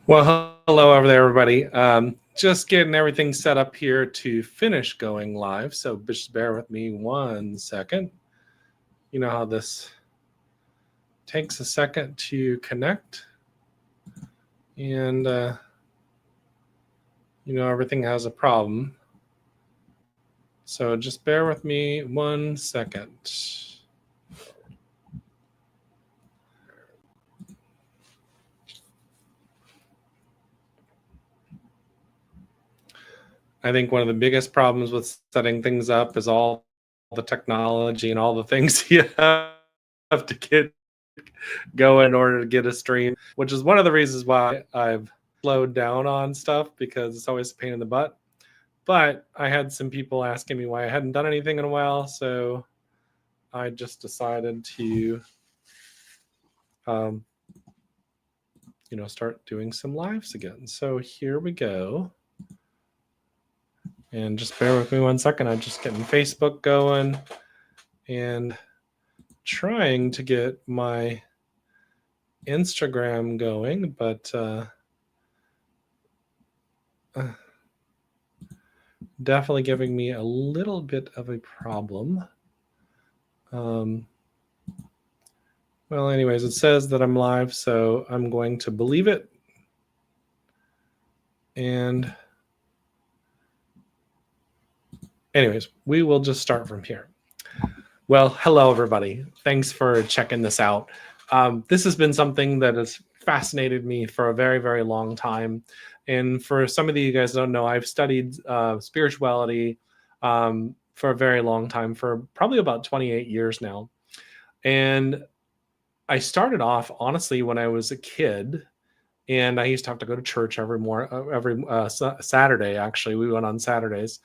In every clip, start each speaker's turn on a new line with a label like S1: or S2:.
S1: Well, hello over there, everybody. Just getting everything set up here to finish going live. So just bear with me 1 second. You know how this takes a second to connect. And, everything has a problem. So just bear with me 1 second. I think one of the biggest problems with setting things up is all the technology and all the things you have to get go in order to get a stream, which is one of the reasons why I've slowed down on stuff, because it's always a pain in the butt. But I had some people asking me why I hadn't done anything in a while, so I just decided to start doing some lives again. So here we go. And just bear with me 1 second. I'm just getting Facebook going and trying to get my Instagram going, but definitely giving me a little bit of a problem. Well, anyways, it says that I'm live, so I'm going to believe it. And anyways, we will just start from here. Well, hello, everybody. Thanks for checking this out. This has been something that has fascinated me for a very, very long time. And for some of you guys don't know, I've studied spirituality for a very long time, for probably about 28 years now. And I started off, honestly, when I was a kid, and I used to have to go to church every Saturday. Actually, we went on Saturdays.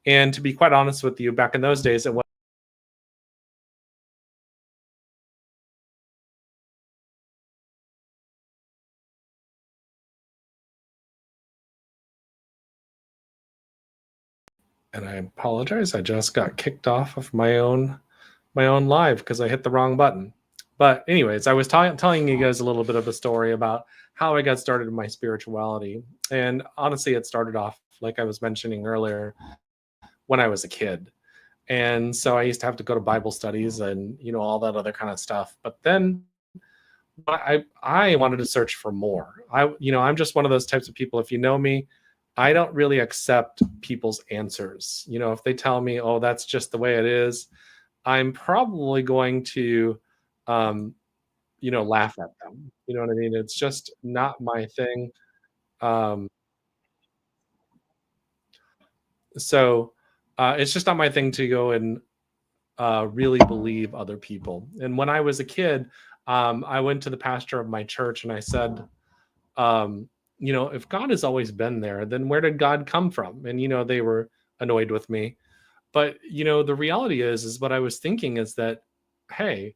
S1: And to be quite honest with you, back in those days, it was and I apologize. I just got kicked off of my own live because I hit the wrong button. But anyways, I was telling you guys a little bit of a story about how I got started in my spirituality. And honestly, it started off, like I was mentioning earlier, when I was a kid. And so I used to have to go to Bible studies and, all that other kind of stuff. But then I wanted to search for more. I'm just one of those types of people. If you know me, I don't really accept people's answers. If they tell me, oh, that's just the way it is, I'm probably going to, laugh at them. You know what I mean? It's just not my thing. Um, so it's just not my thing to go and really believe other people. And when I was a kid, I went to the pastor of my church and I said, if God has always been there, then where did God come from? And, they were annoyed with me. But, the reality is what I was thinking is that, hey,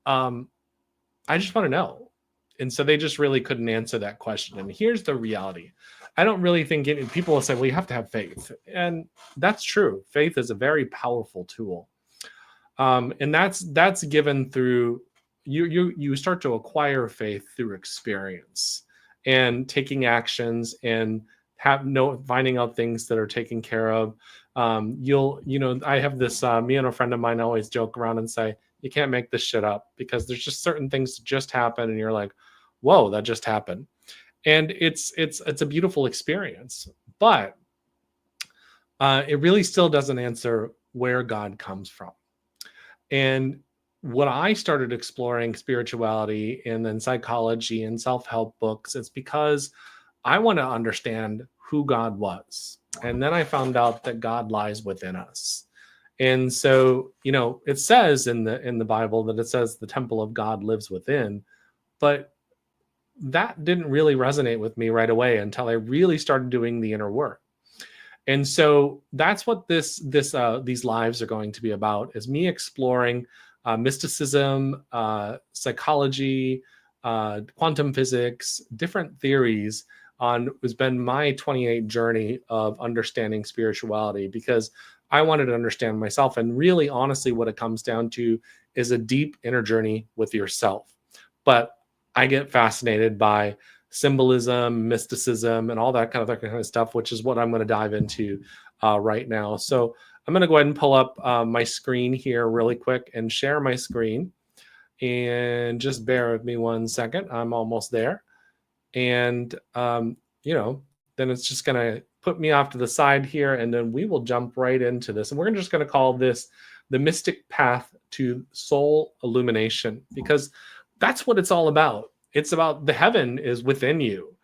S1: I just want to know. And so they just really couldn't answer that question. And here's the reality. I don't really think people will say, well, you have to have faith. And that's true. Faith is a very powerful tool. And that's given through you start to acquire faith through experience and taking actions and finding out things that are taken care of. I have this, me and a friend of mine always joke around and say, you can't make this shit up, because there's just certain things that just happen and you're like, whoa, that just happened. And it's a beautiful experience, but it really still doesn't answer where God comes from. And when I started exploring spirituality and then psychology and self-help books, it's because I want to understand who God was. And then I found out that God lies within us. And so, it says in the Bible that it says the temple of God lives within, but that didn't really resonate with me right away until I really started doing the inner work. And so that's what these lives are going to be about, is me exploring mysticism, psychology, quantum physics, different theories on has been my 28 journey of understanding spirituality, because I wanted to understand myself. And really, honestly, what it comes down to is a deep inner journey with yourself. But I get fascinated by symbolism, mysticism, and all that kind of stuff, which is what I'm going to dive into right now. So I'm going to go ahead and pull up my screen here really quick and share my screen. And just bear with me 1 second. I'm almost there. And, then it's just going to put me off to the side here, and then we will jump right into this. And we're just going to call this the mystic path to soul illumination, because that's what it's all about. It's about the heaven is within you.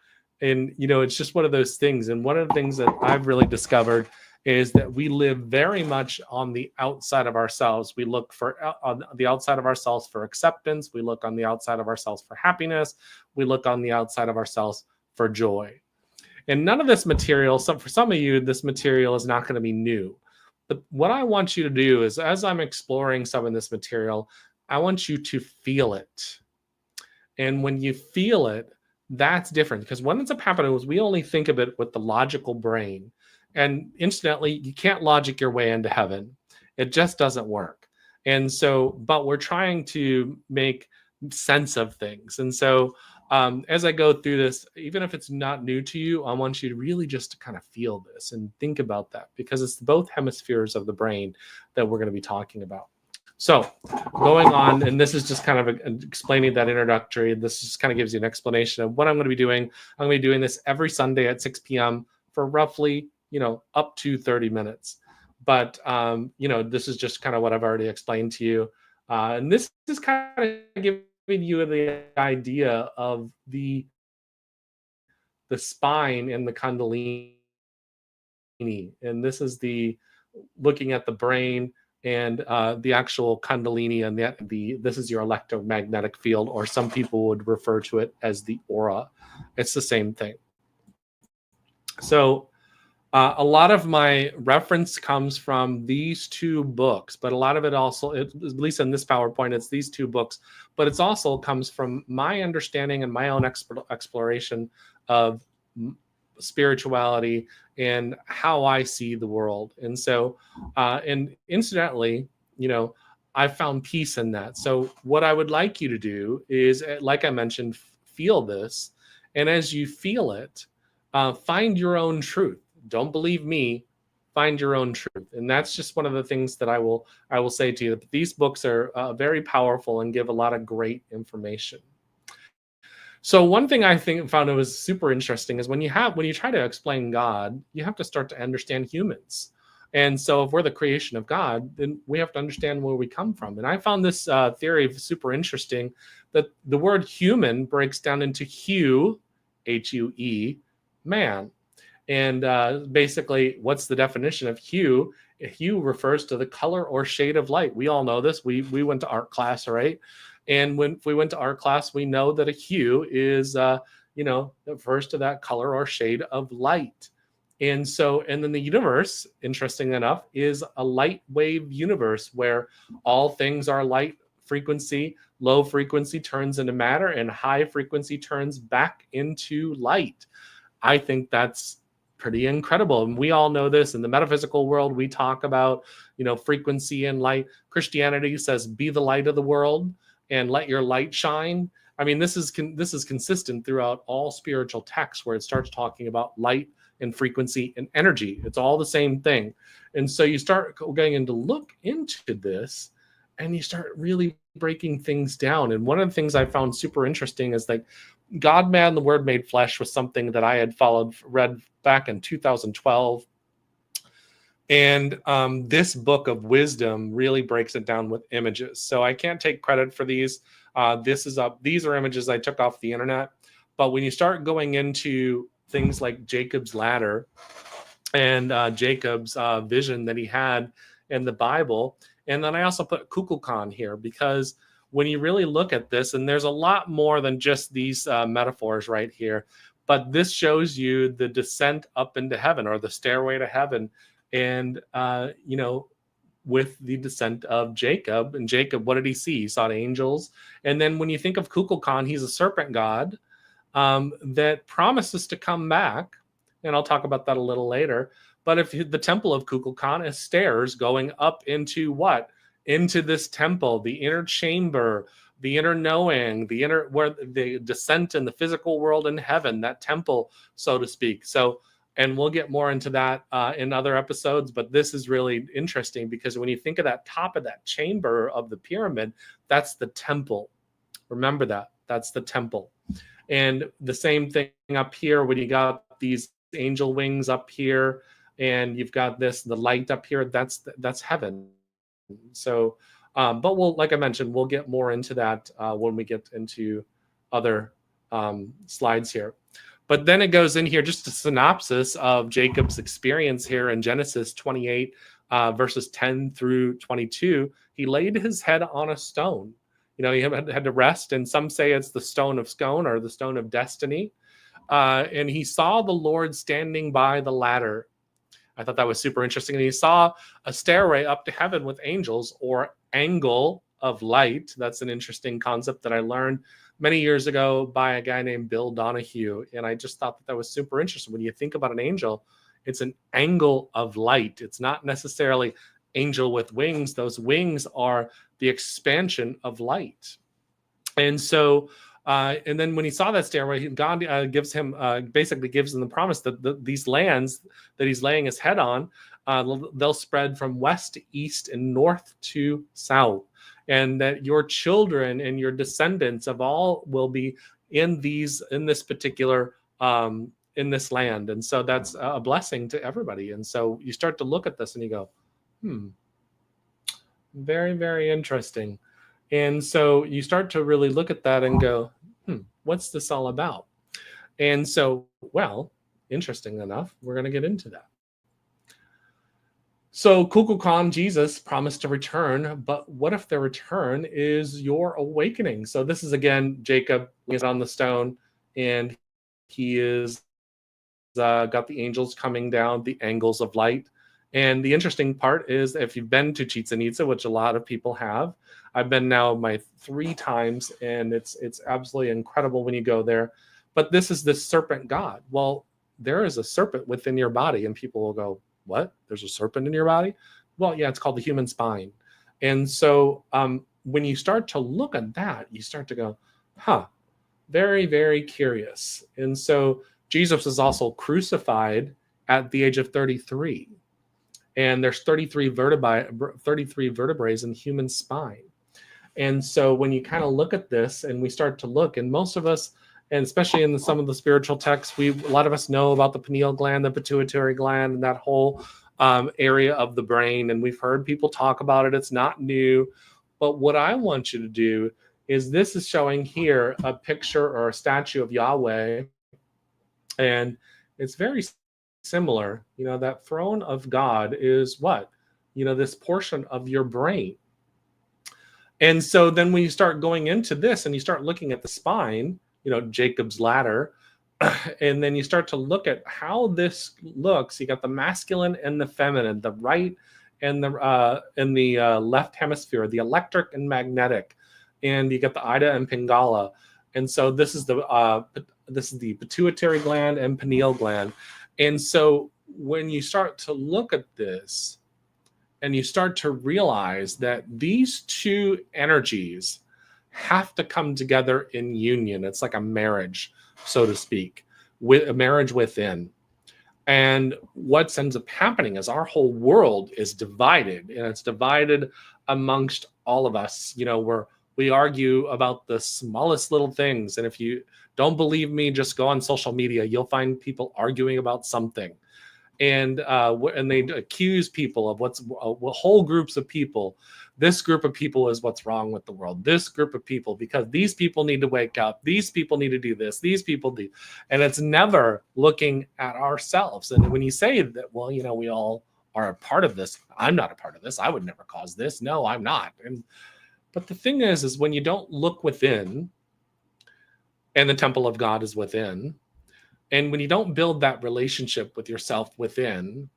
S1: And, it's just one of those things. And one of the things that I've really discovered is that we live very much on the outside of ourselves. We look on the outside of ourselves for acceptance. We look on the outside of ourselves for happiness. We look on the outside of ourselves for joy. And none of this material, for some of you, this material is not going to be new. But what I want you to do is, as I'm exploring some of this material, I want you to feel it. And when you feel it, that's different, because what ends up happening is we only think of it with the logical brain. And incidentally, you can't logic your way into heaven. It just doesn't work. And so, but we're trying to make sense of things. And so as I go through this, even if it's not new to you, I want you to really just to kind of feel this and think about that, because it's both hemispheres of the brain that we're going to be talking about. So going on, and this is just kind of explaining that introductory. This just kind of gives you an explanation of what I'm going to be doing. I'm going to be doing this every Sunday at 6 p.m. for roughly, up to 30 minutes. But, this is just kind of what I've already explained to you. And this is kind of giving you the idea of the spine and the Kundalini. And this is looking at the brain and the actual Kundalini, and this is your electromagnetic field, or some people would refer to it as the aura. It's the same thing. So a lot of my reference comes from these two books, but a lot of it also, at least in this PowerPoint, it's these two books, but it's also comes from my understanding and my own exploration of spirituality and how I see the world. And so, and incidentally, I found peace in that. So what I would like you to do is, like I mentioned, feel this. And as you feel it, find your own truth. Don't believe me, find your own truth. And that's just one of the things that I will say to you. These books are very powerful and give a lot of great information. So one thing I found it was super interesting is when you try to explain God, you have to start to understand humans. And so if we're the creation of God, then we have to understand where we come from. And I found this theory super interesting, that the word human breaks down into hue, H-U-E, man. And basically, what's the definition of hue? Hue refers to the color or shade of light. We all know this. We went to art class, right? And when we went to art class, we know that a hue is, refers to that color or shade of light. And then the universe, interesting enough, is a light wave universe where all things are light frequency. Low frequency turns into matter, and high frequency turns back into light. I think that's pretty incredible. And we all know this. In the metaphysical world, we talk about, frequency and light. Christianity says, be the light of the world and let your light shine. I mean, this is consistent throughout all spiritual texts, where it starts talking about light and frequency and energy. It's all the same thing. And so you start going into look into this, and you start really breaking things down. And one of the things I found super interesting is like God, Man, the Word Made Flesh was something that I had read back in 2012. And this book of wisdom really breaks it down with images. So I can't take credit for these. These are images I took off the internet. But when you start going into things like Jacob's ladder and Jacob's vision that he had in the Bible, and then I also put Kukulkan here, because when you really look at this, and there's a lot more than just these metaphors right here, but this shows you the descent up into heaven, or the stairway to heaven. And, with the descent of Jacob. And Jacob, what did he see? He saw angels. And then when you think of Kukulkan, he's a serpent god that promises to come back. And I'll talk about that a little later. But if the temple of Kukulkan is stairs going up into what? Into this temple, the inner chamber, the inner knowing, the inner, where the descent in the physical world in heaven, that temple, so to speak. So, and we'll get more into that in other episodes, but this is really interesting because when you think of that top of that chamber of the pyramid, that's the temple. Remember that. That's the temple. And the same thing up here when you got these angel wings up here and you've got the light up here, that's heaven. So but we'll, like I mentioned, we'll get more into that when we get into other slides here. But then it goes in here, just a synopsis of Jacob's experience here in Genesis 28 verses 10 through 22. He laid his head on a stone. He had to rest, and some say it's the stone of Scone or the stone of destiny. And he saw the Lord standing by the ladder. I thought that was super interesting. And he saw a stairway up to heaven with angels, or angle of light. That's an interesting concept that I learned many years ago by a guy named Bill Donahue. And I just thought that was super interesting. When you think about an angel, it's an angle of light. It's not necessarily angel with wings. Those wings are the expansion of light. And so, and then when he saw that stairway, God basically gives him the promise that these lands that he's laying his head on, they'll spread from west to east and north to south, and that your children and your descendants of all will be in this particular in this land. And so that's a blessing to everybody. And so you start to look at this and you go, very, very interesting. And so you start to really look at that and go, what's this all about? And so, well, interesting enough, we're going to get into that. So Kukulkan, Jesus, promised to return, but what if the return is your awakening? So this is, again, Jacob is on the stone, and he is got the angels coming down, the angles of light. And the interesting part is, if you've been to Chichen Itza, which a lot of people have, I've been now my 3 times, and it's absolutely incredible when you go there. But this is this serpent god. Well, there is a serpent within your body, and people will go, what? There's a serpent in your body? Well, yeah, it's called the human spine. And so when you start to look at that, you start to go, very, very curious. And so Jesus was also crucified at the age of 33. And there's 33 vertebrae in the human spine. And so when you kind of look at this and we start to look, and most of us, and especially in some of the spiritual texts, a lot of us know about the pineal gland, the pituitary gland, and that whole area of the brain. And we've heard people talk about it. It's not new. But what I want you to do is, this is showing here a picture or a statue of Yahweh. And it's very similar. That throne of God is what? This portion of your brain. And so then when you start going into this and you start looking at the spine, Jacob's ladder, and then you start to look at how this looks. You got the masculine and the feminine, the right and the left hemisphere, the electric and magnetic, and you got the Ida and Pingala. And so this is the pituitary gland and pineal gland. And so when you start to look at this and you start to realize that these two energies have to come together in union, it's like a marriage, so to speak, with a marriage within. And what ends up happening is our whole world is divided, and it's divided amongst all of us. We argue about the smallest little things. And if you don't believe me, just go on social media. You'll find people arguing about something. And they accuse people of whole groups of people. This group of people is what's wrong with the world. This group of people, because these people need to wake up. These people need to do this. These people do. And it's never looking at ourselves. And when you say that, well, we all are a part of this. I'm not a part of this. I would never cause this. No, I'm not. But the thing is when you don't look within, and the temple of God is within, and when you don't build that relationship with yourself within,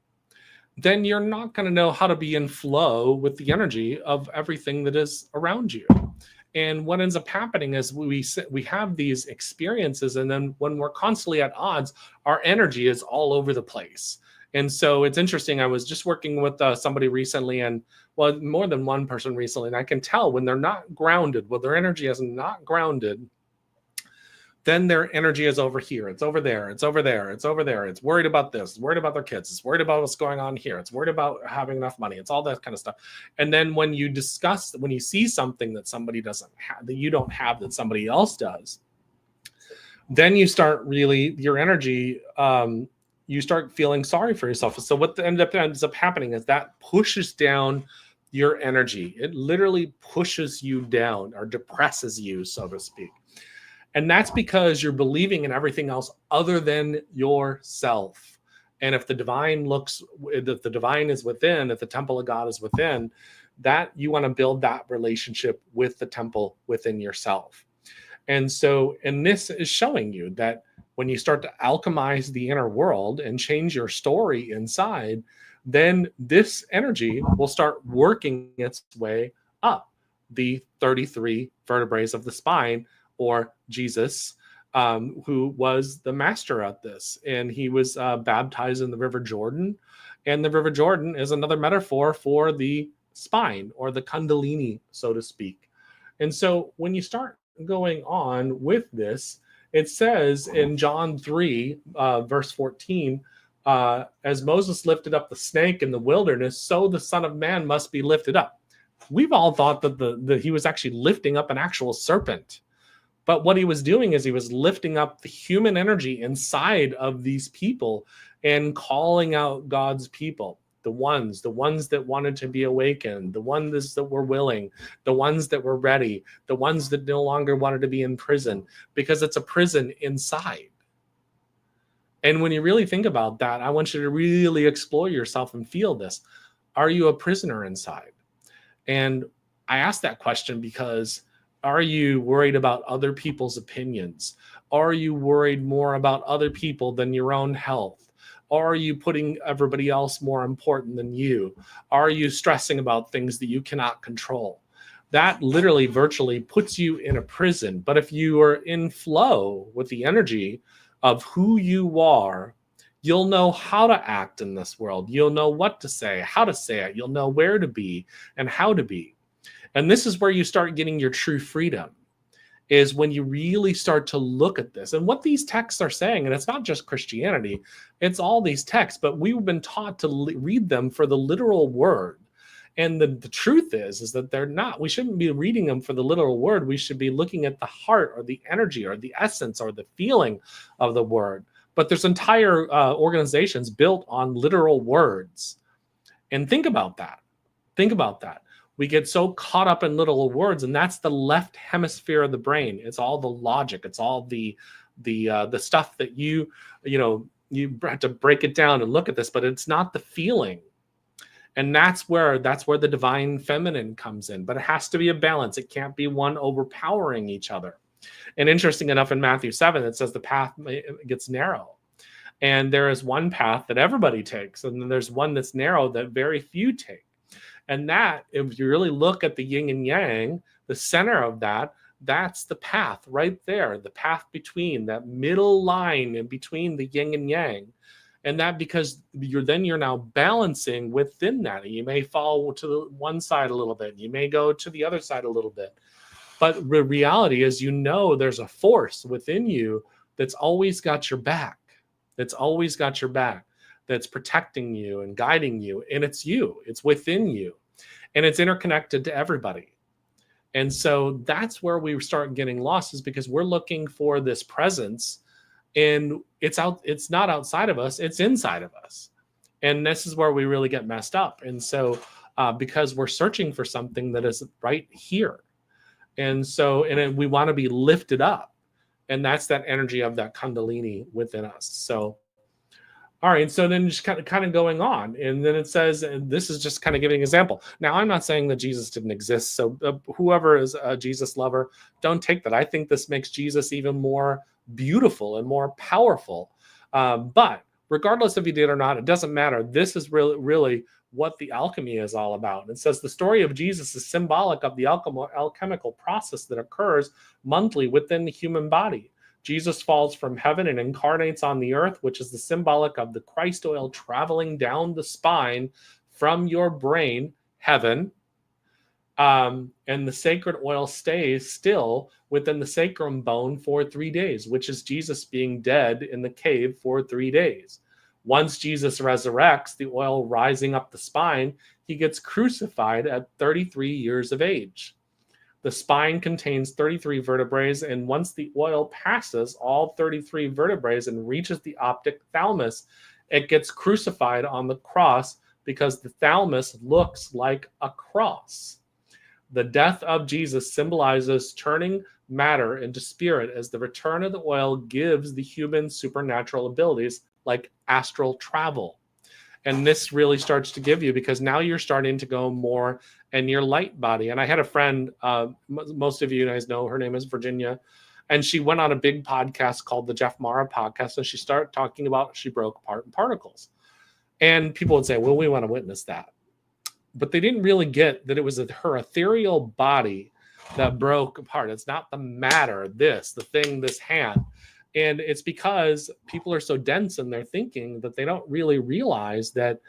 S1: then you're not going to know how to be in flow with the energy of everything that is around you. And what ends up happening is we have these experiences, and then when we're constantly at odds, our energy is all over the place. And so it's interesting. I was just working with somebody recently, and well, more than one person recently, and I can tell when they're not grounded, when their energy is not grounded, then their energy is over here. It's over there. It's over there. It's over there. It's worried about this. It's worried about their kids. It's worried about what's going on here. It's worried about having enough money. It's all that kind of stuff. And then when you discuss, when you see something that somebody doesn't have, that you don't have, that somebody else does, then you start really, your energy, you start feeling sorry for yourself. So what ends up happening is that pushes down your energy. It literally pushes you down or depresses you, so to speak. And that's because you're believing in everything else other than yourself. And if the divine is within, if the temple of God is within, that you want to build that relationship with the temple within yourself. And so, and this is showing you that when you start to alchemize the inner world and change your story inside, then this energy will start working its way up the 33 vertebrae of the spine, or Jesus, who was the master at this. And he was baptized in the River Jordan. And the River Jordan is another metaphor for the spine, or the Kundalini, so to speak. And so when you start going on with this, it says in John 3, verse 14, as Moses lifted up the snake in the wilderness, so the Son of Man must be lifted up. We've all thought that he was actually lifting up an actual serpent. But what he was doing is he was lifting up the human energy inside of these people and calling out God's people, the ones that wanted to be awakened, the ones that were willing, the ones that were ready, the ones that no longer wanted to be in prison, because it's a prison inside. And when you really think about that, I want you to really explore yourself and feel this. Are you a prisoner inside? And I ask that question because, are you worried about other people's opinions? Are you worried more about other people than your own health? Are you putting everybody else more important than you? Are you stressing about things that you cannot control? That literally virtually puts you in a prison. But if you are in flow with the energy of who you are, you'll know how to act in this world. You'll know what to say, how to say it. You'll know where to be and how to be. And this is where you start getting your true freedom, is when you really start to look at this. And what these texts are saying, and it's not just Christianity, it's all these texts, but we've been taught to read them for the literal word. And the truth is that they're not. We shouldn't be reading them for the literal word. We should be looking at the heart, or the energy, or the essence, or the feeling of the word. But there's entire organizations built on literal words. And think about that. Think about that. We get so caught up in little words, and that's the left hemisphere of the brain. It's all the logic. It's all the stuff that you have to break it down and look at this, but it's not the feeling. And that's where the divine feminine comes in. But it has to be a balance. It can't be one overpowering each other. And interesting enough, in Matthew 7, it says the path gets narrow. And there is one path that everybody takes, and then there's one that's narrow that very few take. And that, if you really look at the yin and yang, the center of that, that's the path right there, the path between that middle line in between the yin and yang. And that, because you're now balancing within that. You may fall to the one side a little bit. You may go to the other side a little bit. But the reality is, there's a force within you that's always got your back. That's always got your back. That's protecting you and guiding you. And it's you. It's within you. And it's interconnected to everybody. And so that's where we start getting lost, is because we're looking for this presence, and it's not outside of us, it's inside of us. And this is where we really get messed up. And so because we're searching for something that is right here. And so, we want to be lifted up. And that's that energy of that Kundalini within us. So, all right, so then just kind of going on. And then it says, and this is just kind of giving an example. Now, I'm not saying that Jesus didn't exist. So whoever is a Jesus lover, don't take that. I think this makes Jesus even more beautiful and more powerful. But regardless if he did or not, it doesn't matter. This is really what the alchemy is all about. It says the story of Jesus is symbolic of the alchemical process that occurs monthly within the human body. Jesus falls from heaven and incarnates on the earth, which is the symbolic of the Christ oil traveling down the spine from your brain, heaven. And the sacred oil stays still within the sacrum bone for 3 days, which is Jesus being dead in the cave for 3 days. Once Jesus resurrects, the oil rising up the spine, he gets crucified at 33 years of age. The spine contains 33 vertebrae, and once the oil passes all 33 vertebrae and reaches the optic thalamus, it gets crucified on the cross because the thalamus looks like a cross. The death of Jesus symbolizes turning matter into spirit, as the return of the oil gives the human supernatural abilities like astral travel. And this really starts to give you, because now you're starting to go more in your light body. And I had a friend, most of you guys know, her name is Virginia, and she went on a big podcast called the Jeff Mara podcast, and she started talking about she broke apart in particles. And people would say, well, we want to witness that. But they didn't really get that it was her ethereal body that broke apart. It's not the matter, the thing, this hand. And it's because people are so dense in their thinking that they don't really realize that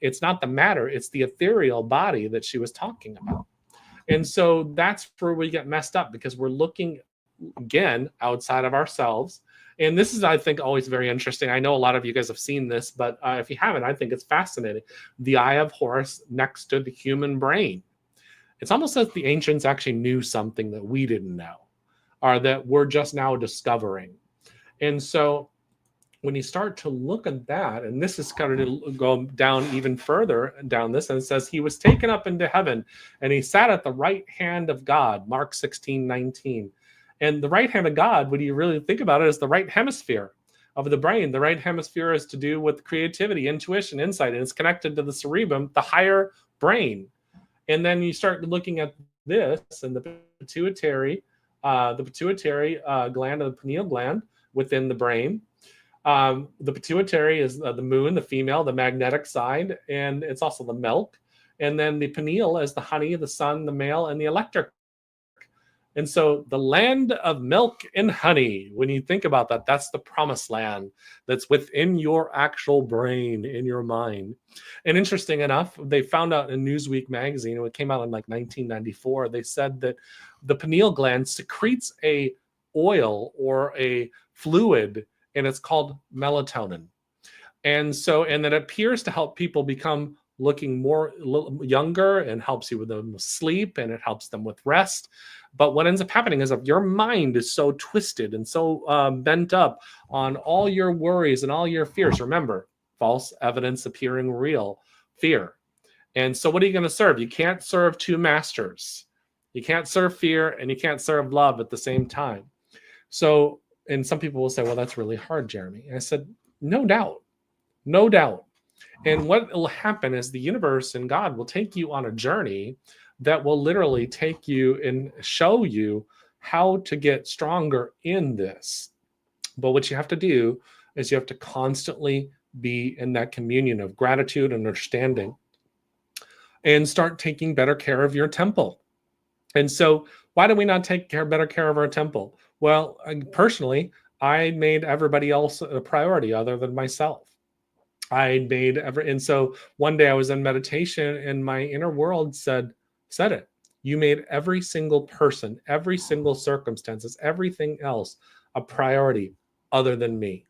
S1: it's not the matter, it's the ethereal body that she was talking about. And so that's where we get messed up, because we're looking, again, outside of ourselves. And this is, I think, always very interesting. I know a lot of you guys have seen this, but if you haven't, I think it's fascinating. The eye of Horus next to the human brain. It's almost as the ancients actually knew something that we didn't know, or that we're just now discovering. And so when you start to look at that, and this is kind of go down even further down this, and it says, he was taken up into heaven, and he sat at the right hand of God, Mark 16:19. And the right hand of God, when you really think about it, is the right hemisphere of the brain. The right hemisphere is to do with creativity, intuition, insight, and it's connected to the cerebrum, the higher brain. And then you start looking at this, and the pituitary gland, or the pineal gland within the brain. The pituitary is the moon, the female, the magnetic side, and it's also the milk. And then the pineal is the honey, the sun, the male, and the electric. And so the land of milk and honey, when you think about that, that's the promised land that's within your actual brain, in your mind. And interesting enough, they found out in Newsweek magazine, and it came out in like 1994, they said that the pineal gland secretes a oil or a fluid, and it's called melatonin. And so, and that appears to help people become looking more younger, and helps you with them sleep, and it helps them with rest. But what ends up happening is, if your mind is so twisted and so bent up on all your worries and all your fears, remember, false evidence appearing real, fear. And so what are you going to serve? You can't serve two masters. You can't serve fear and you can't serve love at the same time. So, and some people will say, well, that's really hard, Jeremy. And I said, no doubt, no doubt. And what will happen is the universe and God will take you on a journey that will literally take you and show you how to get stronger in this. But what you have to do is you have to constantly be in that communion of gratitude and understanding, and start taking better care of your temple. And so why do we not take better care of our temple? Well, personally, I made everybody else a priority other than myself. And so one day I was in meditation, and my inner world said it. You made every single person, every single circumstances, everything else a priority other than me.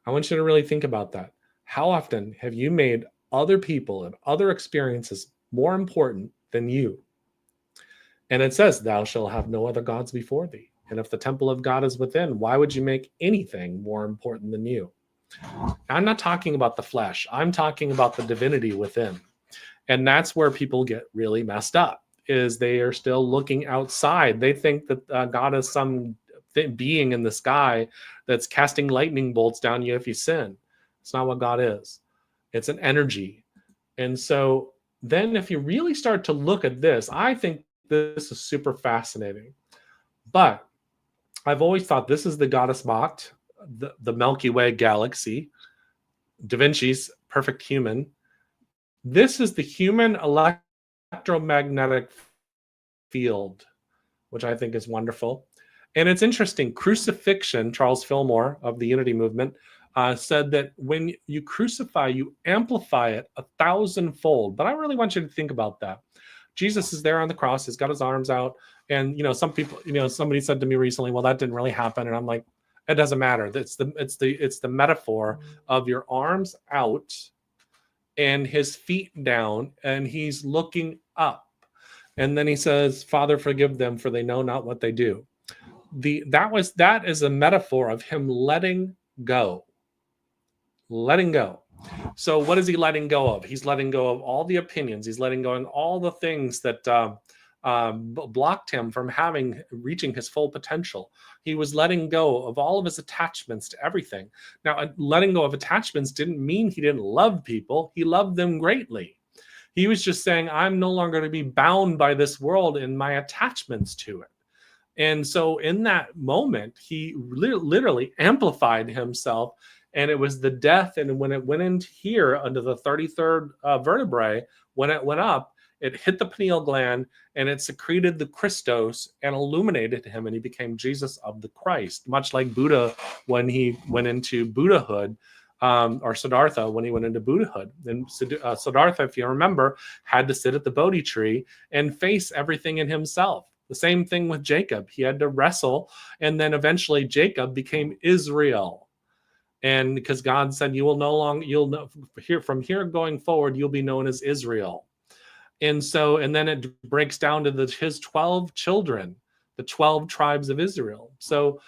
S1: I want you to really think about that. How often have you made other people and other experiences more important than you? And it says, thou shalt have no other gods before thee. And if the temple of God is within, why would you make anything more important than you? I'm not talking about the flesh. I'm talking about the divinity within. And that's where people get really messed up, is they are still looking outside. They think that God is some being in the sky that's casting lightning bolts down you if you sin. It's not what God is. It's an energy. And so then if you really start to look at this, I think this is super fascinating. But I've always thought this is the goddess Maat, the Milky Way galaxy, Da Vinci's Perfect Human. This is the human electromagnetic field, which I think is wonderful. And it's interesting. Crucifixion, Charles Fillmore of the Unity Movement, said that when you crucify, you amplify it 1,000-fold. But I really want you to think about that. Jesus is there on the cross. He's got his arms out. And, some people, somebody said to me recently, well, that didn't really happen. And I'm like, it doesn't matter. It's the metaphor of your arms out and his feet down, and he's looking up. And then he says, Father, forgive them, for they know not what they do. That is a metaphor of him letting go. Letting go. So what is he letting go of? He's letting go of all the opinions. He's letting go of all the things that blocked him from reaching his full potential. He was letting go of all of his attachments to everything. Now, letting go of attachments didn't mean he didn't love people. He loved them greatly. He was just saying, I'm no longer going to be bound by this world and my attachments to it. And so in that moment, he literally amplified himself. And it was the death. And when it went into here under the 33rd vertebrae, when it went up, it hit the pineal gland and it secreted the Christos and illuminated him. And he became Jesus of the Christ, much like Buddha when he went into Buddhahood, or Siddhartha when he went into Buddhahood. And Siddhartha, if you remember, had to sit at the Bodhi tree and face everything in himself. The same thing with Jacob. He had to wrestle. And then eventually Jacob became Israel. And because God said, from here going forward, you'll be known as Israel. And then it breaks down to his 12 children, the 12 tribes of Israel. So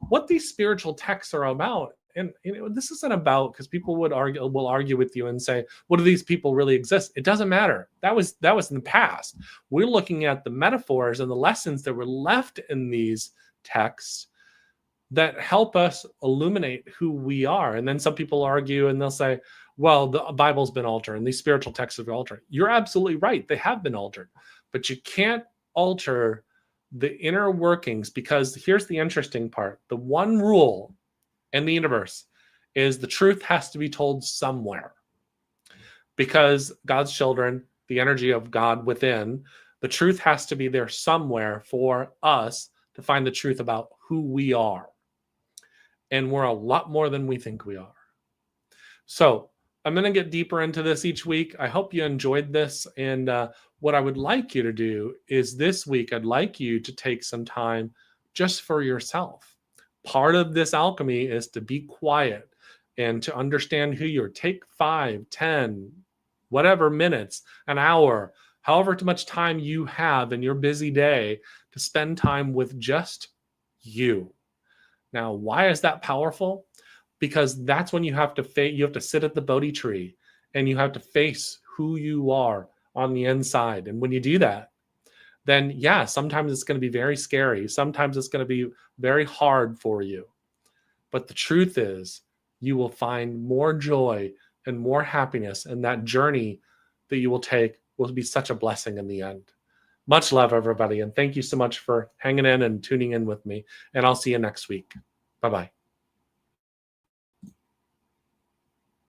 S1: what these spiritual texts are about, and this isn't about, because people will argue with you and say, what do these people really exist? It doesn't matter. That was in the past. We're looking at the metaphors and the lessons that were left in these texts that help us illuminate who we are. And then some people argue and they'll say, well, the Bible's been altered and these spiritual texts have been altered. You're absolutely right. They have been altered, but you can't alter the inner workings, because here's the interesting part. The one rule in the universe is the truth has to be told somewhere, because God's children, the energy of God within, the truth has to be there somewhere for us to find the truth about who we are. And we're a lot more than we think we are. So I'm going to get deeper into this each week. I hope you enjoyed this. And what I would like you to do is this week, I'd like you to take some time just for yourself. Part of this alchemy is to be quiet and to understand who you are. Take 5, 10, whatever minutes, an hour, however much time you have in your busy day to spend time with just you. Now, why is that powerful? Because that's when you have to sit at the Bodhi tree and you have to face who you are on the inside. And when you do that, then yeah, sometimes it's going to be very scary. Sometimes it's going to be very hard for you. But the truth is, you will find more joy and more happiness, and that journey that you will take will be such a blessing in the end. Much love, everybody. And thank you so much for hanging in and tuning in with me. And I'll see you next week. Bye-bye.